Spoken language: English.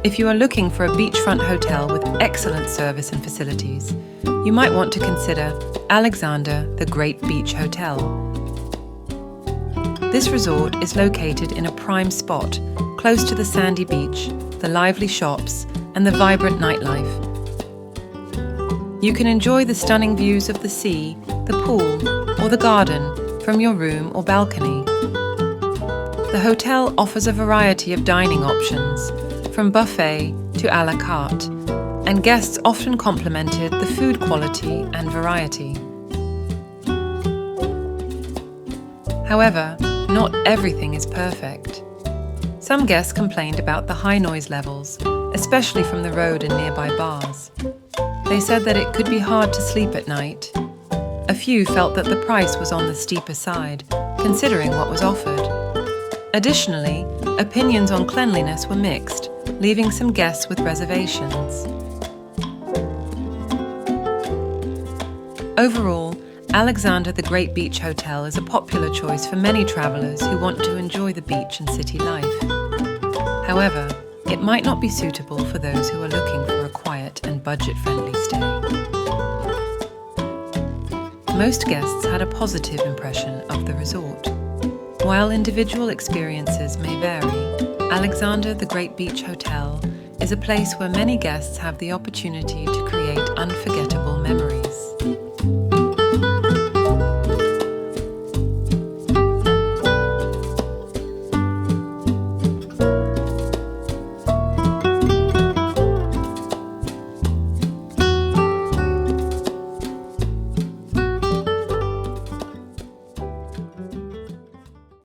If you are looking for a beachfront hotel with excellent service and facilities, you might want to consider Alexander the Great Beach Hotel. This resort is located in a prime spot, close to the sandy beach, the lively shops, and the vibrant nightlife. You can enjoy the stunning views of the sea, the pool, or the garden from your room or balcony. The hotel offers a variety of dining options, from buffet to à la carte, and guests often complimented the food quality and variety. However, not everything is perfect. Some guests complained about the high noise levels, especially from the road and nearby bars. They said that it could be hard to sleep at night. A few felt that the price was on the steeper side, considering what was offered. Additionally, opinions on cleanliness were mixed, leaving some guests with reservations. Overall, Alexander the Great Beach Hotel is a popular choice for many travelers who want to enjoy the beach and city life. However, it might not be suitable for those who are looking for a quiet and budget-friendly stay. Most guests had a positive impression of the resort. While individual experiences may vary, Alexander the Great Beach Hotel is a place where many guests have the opportunity to create unforgettable